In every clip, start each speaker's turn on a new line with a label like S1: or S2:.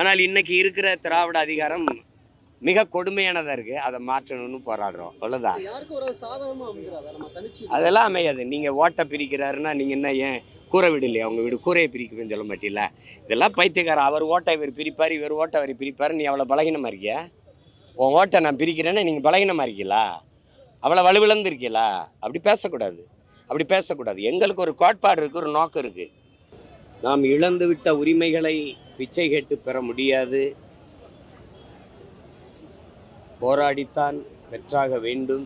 S1: ஆனால் இன்னைக்கு இருக்கிற திராவிட அதிகாரம் மிக கொடுமையானதாக இருக்குது. அதை மாற்றணும்னு போராடுறோம், அவ்வளோதான். அதெல்லாம் அமையாது. நீங்கள் ஓட்டை பிரிக்கிறாருன்னா நீங்கள் என்ன ஏன் கூரை வீடு இல்லையா? உங்கள் வீடு கூரையை பிரிக்குன்னு சொல்ல மாட்டீங்களா? இதெல்லாம் பைத்தியக்காரன். அவர் ஓட்டை இவர் பிரிப்பார், இவர் ஓட்டை அவர் பிரிப்பார். நீ அவ்வளோ பலகீனமாக இருக்கியா? உன் ஓட்டை நான் பிரிக்கிறேன்னா நீங்கள் பலகீனமாக இருக்கீங்களா? அவ்வளோ வலுவிழந்து இருக்கீங்களா? அப்படி பேசக்கூடாது, அப்படி பேசக்கூடாது. எங்களுக்கு ஒரு கோட்பாடு இருக்குது, ஒரு நோக்கம் இருக்குது. நாம் இழந்துவிட்ட உரிமைகளை பிச்சை கேட்டு பெற முடியாது. போராடித்தான் பெற்றாக வேண்டும்.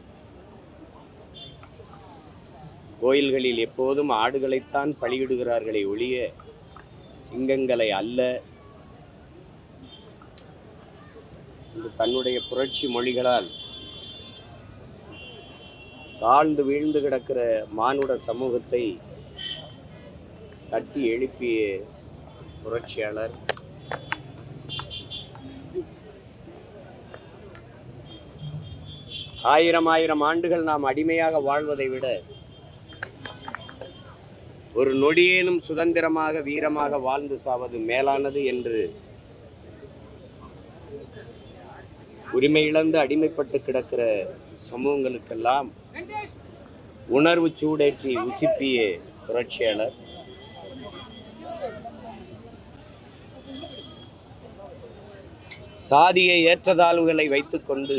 S1: கோயில்களில் எப்போதும் ஆடுகளைத்தான் பலியிடுகிறார்களே ஒழிய சிங்கங்களை அல்ல என்று தன்னுடைய புரட்சி மொழிகளால் தாழ்ந்து வீழ்ந்து கிடக்கிற மானுட சமூகத்தை தட்டி எழுப்பிய புரட்சியாளர். ஆயிரம் ஆண்டுகள் நாம் அடிமையாக வாழ்வதை விட ஒரு நொடியேனும் சுதந்திரமாக வீரமாக வாழ்ந்து சாவது மேலானது என்று உரிமை இழந்து அடிமைப்பட்டு கிடக்கிற சமூகங்களுக்கெல்லாம் உணர்வு சூடேற்றி உசிப்பிய புரட்சியாளர். சாதிய ஏற்றத்தாழ்வுகளை வைத்துக்கொண்டு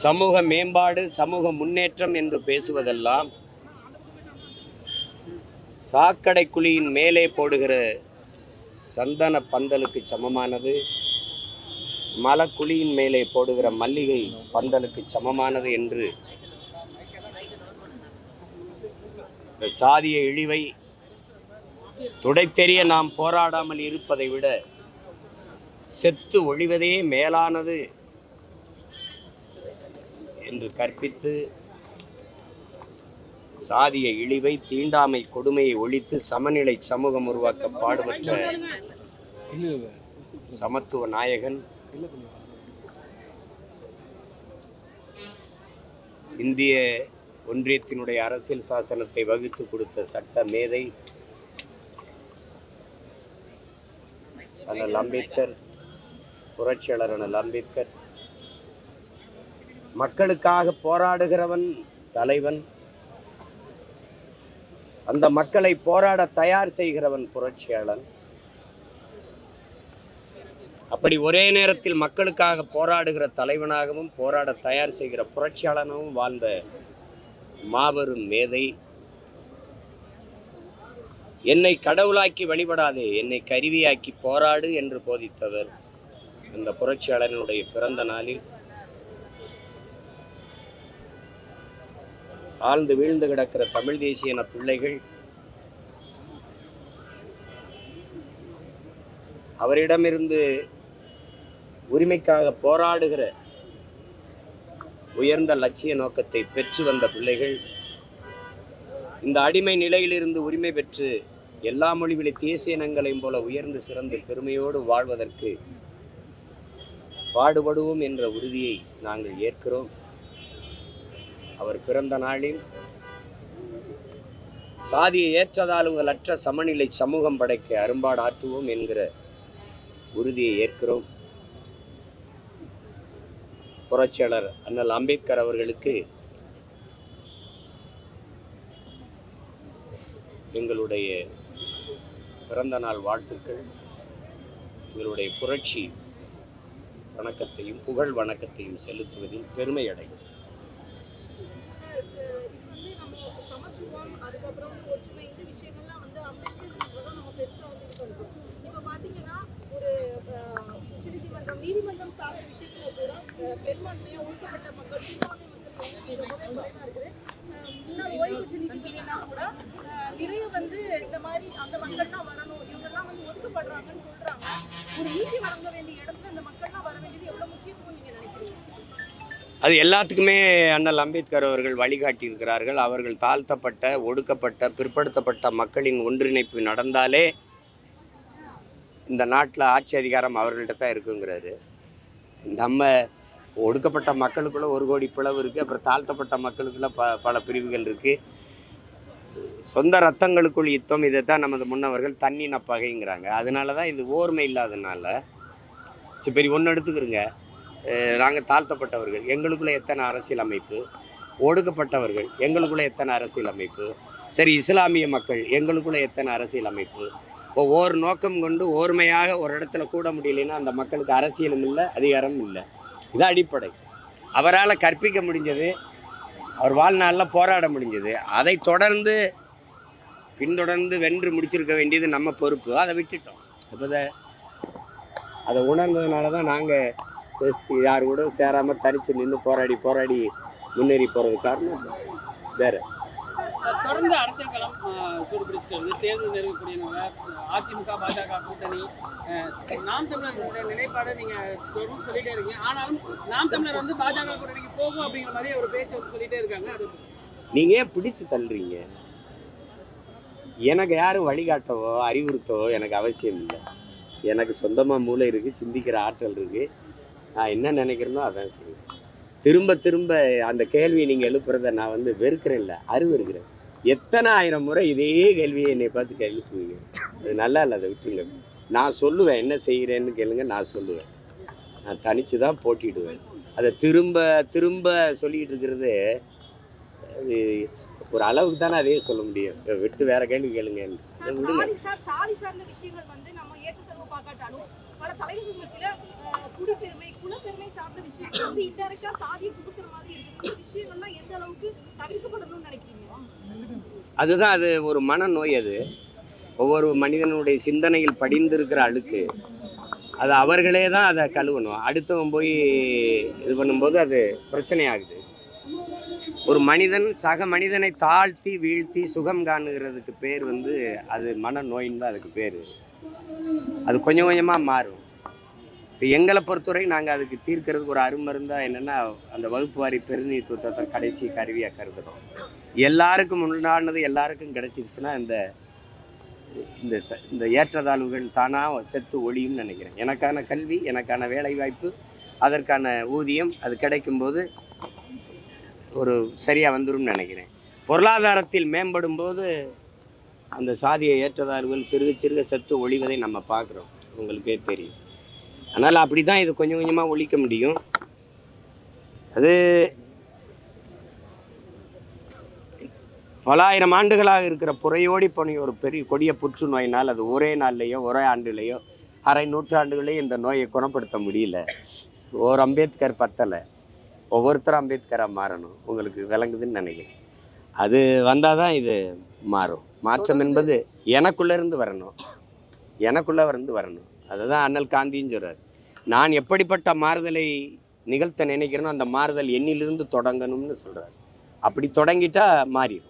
S1: சமூக மேம்பாடு, சமூக முன்னேற்றம் என்று பேசுவதெல்லாம் சாக்கடை குழியின் மேலே போடுகிற சந்தன பந்தலுக்கு சமமானது, மலக்குழியின் மேலே போடுகிற மல்லிகை பந்தலுக்கு சமமானது என்று இந்த சாதிய இழிவை துடைத்தெறிய நாம் போராடாமல் இருப்பதை விட செத்து ஒழிவதே மேலானது என்று கற்பித்து சாதிய இழிவை, தீண்டாமை கொடுமையை ஒழித்து சமநிலை சமூகம் உருவாக்க பாடுபட்ட சமத்துவ நாயகன், இந்திய ஒன்றியத்தினுடைய அரசியல் சாசனத்தை வகுத்து கொடுத்த சட்ட மேதை அண்ணல் அம்பேத்கர், புரட்சியாளர் அண்ணல் அம்பேத்கர். மக்களுக்காக போராடுகிறவன் தலைவன், அந்த மக்களை போராட தயார் செய்கிறவன் புரட்சியாளன். அப்படி ஒரே நேரத்தில் மக்களுக்காக போராடுகிற தலைவனாகவும் போராட தயார் செய்கிற புரட்சியாளனாகவும் வாழ்ந்த மாபெரும் மேதை. என்னை கடவுளாக்கி வழிபடாதே, என்னை கருவியாக்கி போராடு என்று போதித்தவர். அந்த புரட்சியாளனுடைய பிறந்த நாளில் ஆழ்ந்து வீழ்ந்து கிடக்கிற தமிழ் தேசிய பிள்ளைகள் அவரிடமிருந்து உரிமைக்காக போராடுகிற உயர்ந்த லட்சிய நோக்கத்தை பெற்று வந்த பிள்ளைகள் இந்த அடிமை நிலையிலிருந்து உரிமை பெற்று எல்லா மொழிவழி தேசிய இனங்களையும் போல உயர்ந்து சிறந்து பெருமையோடு வாழ்வதற்கு பாடுபடுவோம் என்ற உறுதியை நாங்கள் ஏற்கிறோம். அவர் பிறந்த நாளில் சாதிய ஏற்றத்தாழ்வுகளற்ற சமநிலை சமூகம் படைக்க அரும்பாடு ஆற்றுவோம் என்கிற உறுதியை ஏற்கிறோம். புரட்சியாளர் அண்ணல் அம்பேத்கர் அவர்களுக்கு எங்களுடைய பிறந்த நாள் வாழ்த்துக்கள், எங்களுடைய புரட்சி வணக்கத்தையும் புகழ் வணக்கத்தையும் செலுத்துவதில் பெருமை அடையும்.
S2: நீதிமன்றம் சார்ந்த விஷயத்துல கூட பெரும்பான்மையா ஒடுக்கப்பட்ட மக்கள், சிறுபான்மை மக்கள் முன்னாள் ஓய்வு பெற்ற நீதிபதினா கூட நிறைய இந்த மாதிரி அந்த மக்கள்லாம் வரணும், இவங்கெல்லாம் ஒதுக்கப்படுறாங்கன்னு சொல்றாங்க. ஒரு நீதி வழங்க வேண்டிய இடத்துல அந்த மக்கள்லாம் வர வேண்டியது எவ்வளவு முக்கியத்துவம் நீங்க நினைக்கிறீங்க?
S1: அது எல்லாத்துக்குமே அண்ணல் அம்பேத்கர் அவர்கள் வழிகாட்டி இருக்கிறார்கள். அவர்கள் தாழ்த்தப்பட்ட, ஒடுக்கப்பட்ட, பிற்படுத்தப்பட்ட மக்களின் ஒன்றிணைப்பு நடந்தாலே இந்த நாட்டில் ஆட்சி அதிகாரம் அவர்கள்ட்ட தான் இருக்குங்கிறாரு. நம்ம ஒடுக்கப்பட்ட மக்களுக்குள்ள 1 கோடி பிளவு இருக்குது, அப்புறம் தாழ்த்தப்பட்ட மக்களுக்குள்ள பல பிரிவுகள் இருக்குது. சொந்த ரத்தங்களுக்குள் யுத்தம், இதை தான் நமது முன்னவர்கள் தன்னின பகைங்கிறாங்க. அதனால தான் இது ஓர்மை இல்லாதனால. சரி ஒன்று எடுத்துக்கிறோங்க, நாங்கள் தாழ்த்தப்பட்டவர்கள், எங்களுக்குள்ளே எத்தனை அரசியல் அமைப்பு, ஒடுக்கப்பட்டவர்கள் எங்களுக்குள்ளே எத்தனை அரசியல் அமைப்பு, சரி இஸ்லாமிய மக்கள் எங்களுக்குள்ளே எத்தனை அரசியல் அமைப்பு. ஒவ்வொரு நோக்கம் கொண்டு ஓர்மையாக ஒரு இடத்துல கூட முடியலைன்னா அந்த மக்களுக்கு அரசியலும் இல்லை, அதிகாரமும் இல்லை. இது அடிப்படை. அவரால் கற்பிக்க முடிஞ்சது, அவர் வாழ்நாளில் போராட முடிஞ்சது, அதை பின்தொடர்ந்து வென்று முடிச்சிருக்க வேண்டியது நம்ம பொறுப்பு. அதை விட்டுட்டோம். இப்போ அதை உணர்ந்ததுனால தான் நாங்கள் யார் கூட சேராமல் தனித்து நின்று போராடி முன்னேறி போகிறது காரணம் வேறு.
S3: தொடர்ந்து அரசியல் களம் சூடுபிடிச்சிட்டு வந்து தேர்தல் நெருங்கக்கூடிய அதிமுக பாஜக கூட்டணி, நாம் தமிழர்களுடைய நிலைப்பாடு நீங்கள் தொடர்ந்து சொல்லிட்டே இருக்கீங்க. ஆனாலும் நாம் தமிழர் வந்து பாஜக கூட்டணிக்கு போகும் அப்படிங்கிற மாதிரி ஒரு பேச்சு வந்து சொல்லிட்டே இருக்காங்க. அது
S1: நீங்கள் ஏன் பிடிச்சு தள்ளுறீங்க? எனக்கு யாரும் வழிகாட்டவோ அறிவுறுத்தவோ எனக்கு அவசியம் இல்லை. எனக்கு சொந்தமாக மூளை இருக்குது, சிந்திக்கிற ஆற்றல் இருக்குது. நான் என்ன நினைக்கிறேனோ அதான் செய்வேன். திரும்ப அந்த கேள்வியை நீங்கள் எழுப்புறத நான் வெறுக்கிறேன், இல்லை அறிவு இருக்கிறேன். எத்தனை ஆயிரம் முறை இதே கேள்வியை என்னை பார்த்து எழுப்புவீங்க. அது நல்லா இல்லை, அதை விட்டுருங்க. நான் சொல்லுவேன், என்ன செய்கிறேன்னு கேளுங்க, நான் சொல்லுவேன். நான் தனித்து தான் போட்டிடுவேன். அதை திரும்ப சொல்லிகிட்டு இருக்கிறது அது ஒரு அளவுக்கு தானே அதே சொல்ல முடியும். விட்டு வேற கேள்வி கேளுங்க. விடுங்க.
S2: சாதி சார்ந்த விஷயங்கள் நம்ம ஏற்றத்தாழ்வு பார்க்காட்டாலும் பல தலைவர்களுக்குள்ள குடிப்பெருமை குலப்பெருமை சார்ந்த விஷயங்கள் இன்டைரக்டா சாதியை கொடுக்குற மாதிரி இருக்கு. இந்த விஷயங்கள்லாம் எந்த அளவுக்கு தவிர்க்கப்படணும்னு நினைக்கிறீங்க?
S1: அதுதான், அது ஒரு மனநோய். அது ஒவ்வொரு மனிதனுடைய சிந்தனையில் படிந்திருக்கிற அழுக்கு. அது அவர்களே தான் அதை கழுவணும். அடுத்தவன் போய் இது பண்ணும்போது அது பிரச்சனை ஆகுது. ஒரு மனிதன் சக மனிதனை தாழ்த்தி வீழ்த்தி சுகம் காணுகிறதுக்கு பேர் அது மனநோயின்னு தான் அதுக்கு பேர். அது கொஞ்சம் கொஞ்சமாக மாறும். இப்போ எங்களை பொறுத்தவரை நாங்கள் அதுக்கு தீர்க்கிறதுக்கு ஒரு அருமருந்தாக என்னென்னா, அந்த வகுப்பு வாரி பிரதிநிதித்துவத்தை கடைசி கருவியாக கருதுகிறோம். எல்லாருக்கும் உண்டானது எல்லாருக்கும் கிடைச்சிருச்சுன்னா இந்த ஏற்றத்தாழ்வுகள் தானாக செத்து ஒழியும்னு நினைக்கிறேன். எனக்கான கல்வி, எனக்கான வேலைவாய்ப்பு, அதற்கான ஊதியம் அது கிடைக்கும்போது ஒரு சரியாக வந்துடும் நினைக்கிறேன். பொருளாதாரத்தில் மேம்படும் போது அந்த சாதிய ஏற்றத்தாழ்வுகள் சிறுக செத்து ஒழிவதை நம்ம பார்க்குறோம், உங்களுக்கே தெரியும். அதனால் அப்படி தான் இது கொஞ்சம் கொஞ்சமாக ஒழிக்க முடியும். அது பல ஆயிரம் ஆண்டுகளாக இருக்கிற புறையோடி போன ஒரு பெரிய கொடிய புற்றுநோயினால் அது ஒரே நாள்லேயோ ஒரே ஆண்டுலேயோ அரை நூற்றாண்டுகளையும் இந்த நோயை குணப்படுத்த முடியல. ஒரு அம்பேத்கர் பத்தலை, ஒவ்வொருத்தரும் அம்பேத்கராக மாறணும். உங்களுக்கு விளங்குதுன்னு நினைக்கிறேன். அது வந்தால் தான் இது மாறும். மாற்றம் என்பது எனக்குள்ளேருந்து வரணும், வரணும். அதுதான் அண்ணல் காந்தின்னு சொல்கிறார். நான் எப்படிப்பட்ட மாறுதலை நிகழ்த்த நினைக்கிறேனோ அந்த மாறுதல் என்னிலிருந்து தொடங்கணும்னு சொல்கிறார். அப்படி தொடங்கிட்டா மாறிடும்.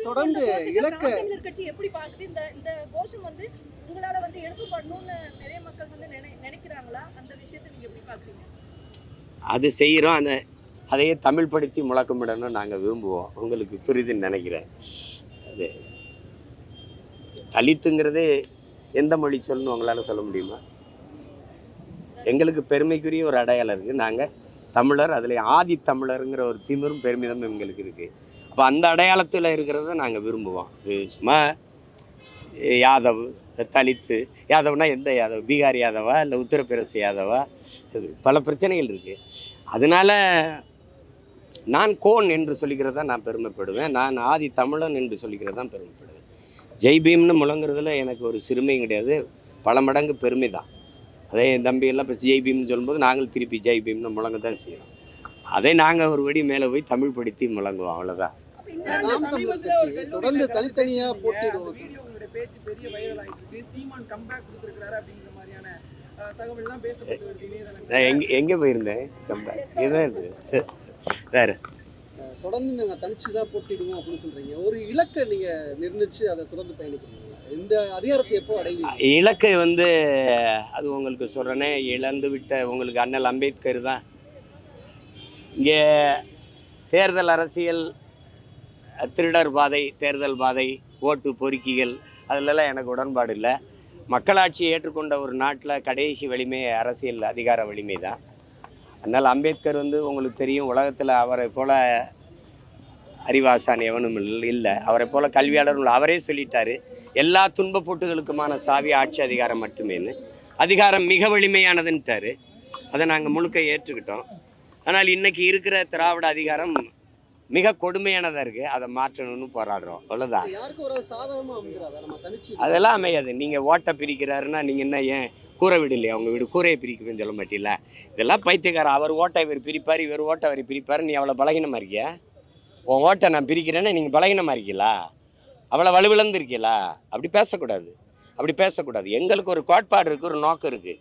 S2: தொடர்ந்து கட்சி எப்படி பார்க்குது இந்த கோஷம் உங்களால எடுக்கப்படணும்னு நிறைய மக்கள் நினைக்கிறாங்களா? அந்த விஷயத்தை நீங்க எப்படி பார்க்குறீங்க?
S1: அது செய்கிறோம். அதையே தமிழ் படுத்தி முழக்கமிடணும்னு நாங்கள் விரும்புவோம். உங்களுக்கு புரியுதுன்னு நினைக்கிறேன். அது தலித்துங்கிறது எந்த மொழி சொல்லணும் உங்களால் சொல்ல முடியுமா? எங்களுக்கு பெருமைக்குரிய ஒரு அடையாளம் இருக்குது. நாங்கள் தமிழர், அதில் ஆதி தமிழருங்கிற ஒரு திமிரும் பெருமிதம் எங்களுக்கு இருக்குது. அப்போ அந்த அடையாளத்தில் இருக்கிறத நாங்கள் விரும்புவோம். இது சும்மா யாதவ், தலித்து, யாதவ்னா எந்த யாதவ்? பீகார் யாதவா இல்லை உத்தரப்பிரதேச யாதவா? இது பல பிரச்சனைகள் இருக்குது. அதனால் நான் கோன் என்று சொல்லிக்கிறதா நான் பெருமைப்படுவேன். நான் ஆதி தமிழன் என்று சொல்லிக்கிறதான் பெருமைப்படுவேன். ஜெய்பீம்னு முழங்குறதுல எனக்கு ஒரு சிறுமையும் கிடையாது, பல மடங்கு பெருமை தான். அதே என் தம்பியெல்லாம் இப்போ ஜெய்பீம்னு சொல்லும்போது நாங்கள் திருப்பி ஜெய்பீம்னு முழங்க தான் செய்கிறோம். அதை நாங்கள் ஒரு படி மேலே போய் தமிழ் படுத்தி முழங்குவோம், அவ்வளோதான்.
S4: தொடர்ந்து தனித்தனியாக போட்டிடுவோம்.
S3: பேச்சு பெரிய வைரல் ஆகிட்டு சீமான் கம்பேக் கொடுத்துருக்காரு அப்படிங்கிற மாதிரியான தகவல்லாம் பேசப்பட்டு வருது.
S1: நான் எங்கே போயிருந்தேன்? கம்பேக் இதுதான் இருக்குது வேறு.
S4: தொடர்ந்து நாங்கள் தனிச்சு தான் போட்டிடுவோம் அப்படின்னு சொல்கிறீங்க. ஒரு இலக்கை நீங்கள் நிர்ணயித்து அதை தொடர்ந்து பயணிக்கிறீங்க. இந்த அதிகாரத்தை எப்போ அடைவீங்க?
S1: இலக்கை அது உங்களுக்கு சொல்கிறேனே, இழந்து விட்ட உங்களுக்கு அண்ணல் அம்பேத்கர் தான். இங்கே தேர்தல் அரசியல், திருடர் பாதை, தேர்தல் பாதை, ஓட்டு பொறுக்கிகள், அதிலெல்லாம் எனக்கு உடன்பாடு இல்லை. மக்களாட்சியை ஏற்றுக்கொண்ட ஒரு நாட்டில் கடைசி வலிமை அரசியல் அதிகார வலிமை தான். அதனால் அம்பேத்கர் உங்களுக்கு தெரியும், உலகத்தில் அவரை போல் அறிவாசான் எவனும் இல்லை, அவரை போல கல்வியாளரும் இல்லை. அவரே சொல்லிட்டாரு, எல்லா துன்ப போட்டுகளுக்குமான சாவி ஆட்சி அதிகாரம் மட்டுமேன்னு. அதிகாரம் மிக வலிமையானதுன்ட்டாரு. அதை நாங்கள் முழுக்க ஏற்றுக்கிட்டோம். ஆனால் இன்றைக்கி இருக்கிற திராவிட அதிகாரம் மிக கொடுமையானதாக இருக்குது. அதை மாற்றணும்னு போராடுறோம், அவ்வளோதான். அதெல்லாம் அமையாது. நீங்கள் ஓட்டை பிரிக்கிறாருன்னா நீங்கள் என்ன ஏன் கூரை வீடு இல்லையா உங்கள் வீடு, கூரையை பிரிக்குதுன்னு சொல்ல மாட்டீங்களா? இதெல்லாம் பைத்தியக்காரன். அவர் ஓட்டை இவர் பிரிப்பார், இவர் ஓட்டை அவர் பிரிப்பார். நீ அவ்வளோ பலகீனமாக இருக்கியா? உன் ஓட்டை நான் பிரிக்கிறேன்னா நீங்கள் பலகீனமாக இருக்கீங்களா? அவ்வளோ வலுவிழந்து இருக்கீங்களா? அப்படி பேசக்கூடாது, அப்படி பேசக்கூடாது. எங்களுக்கு ஒரு கோட்பாடு இருக்குது, ஒரு நோக்கம் இருக்குது.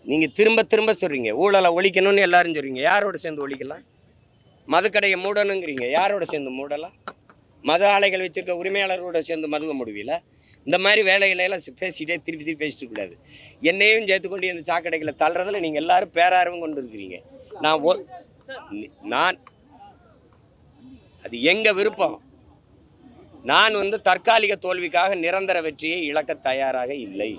S1: நீங்கள் திரும்ப திரும்ப சொல்கிறீங்க ஊழலை ஒழிக்கணும்னு எல்லாரும் சொல்கிறீங்க. யாரோட சேர்ந்து ஒழிக்கலாம்? மதுக்கடையை மூடணுங்கிறீங்க, யாரோட சேர்ந்து மூடலாம்? மது ஆலைகள் வச்சுருக்க உரிமையாளர்களோட சேர்ந்து மதுவை முடிவில. இந்த மாதிரி வேலைகளையெல்லாம் பேசிகிட்டே திருப்பி திருப்பி பேசிட்டு கூடாது. என்னையும் சேர்த்துக்கொண்டு இந்த சாக்கடைகளை தள்ளுறதுல நீங்கள் எல்லாரும் பேரார்வம் கொண்டு இருக்கிறீங்க. நான் அது எங்கள் விருப்பம். நான் தற்காலிக தோல்விக்காக நிரந்தர வெற்றியை இழக்க தயாராக இல்லை.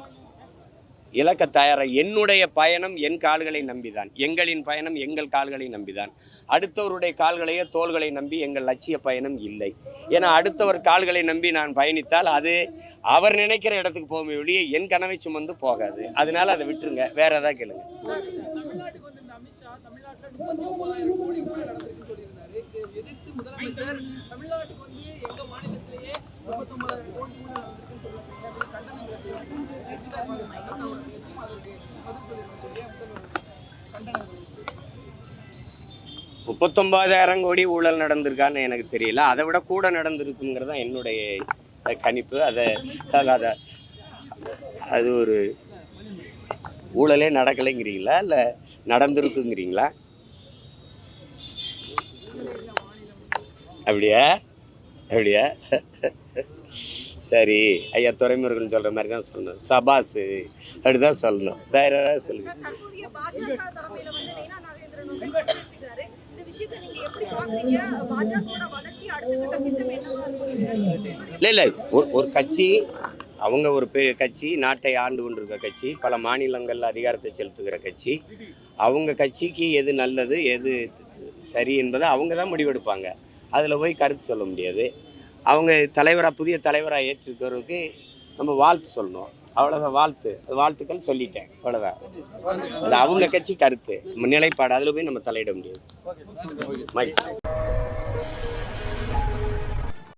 S1: என்னுடைய பயணம் என் கால்களை நம்பிதான், எங்களின் பயணம் எங்கள் கால்களை நம்பிதான். அடுத்தவருடைய கால்களையோ தோள்களை நம்பி எங்கள் லட்சிய பயணம் இல்லை. ஏன்னா அடுத்தவர் கால்களை நம்பி நான் பயணித்தால் அது அவர் நினைக்கிற இடத்துக்கு போக வெளியே என் கனவை சுமந்து போகாது. அதனால அதை விட்டுருங்க, வேற ஏதாவது கேளுங்க. $39,000 கோடி ஊழல் நடந்திருக்கான்னு எனக்கு தெரியல. அதை விட கூட நடந்திருக்குங்கிறது தான் என்னுடைய கணிப்பு. அது ஒரு ஊழலே நடக்கலைங்கிறீங்களா இல்லை நடந்திருக்குங்கிறீங்களா? அப்படியா? சரி ஐயா, துரைமுருகன் சொல்கிற மாதிரி தான் சொல்லணும். சபாஸு அப்படிதான் சொல்லணும், வேற ஏதாவது சொல்லுங்க. இல்லை ஒரு கட்சி, அவங்க ஒரு பெரிய கட்சி, நாட்டை ஆண்டு கொண்டிருக்க கட்சி, பல மாநிலங்களில் அதிகாரத்தை செலுத்துகிற கட்சி. அவங்க கட்சிக்கு எது நல்லது எது சரி என்பதை அவங்க தான் முடிவெடுப்பாங்க. அதில் போய் கருத்து சொல்ல முடியாது. அவங்க புதிய தலைவராக ஏற்றுக்கிறதுக்கு நம்ம வாழ்த்து சொல்லணும், அவ்வளோதான். வாழ்த்துக்கள் சொல்லிட்டேன், அவ்வளோதான். அது அவங்க கட்சி கருத்து, நிலைப்பாடு. அதில் போய் நம்ம தலையிட முடியாது.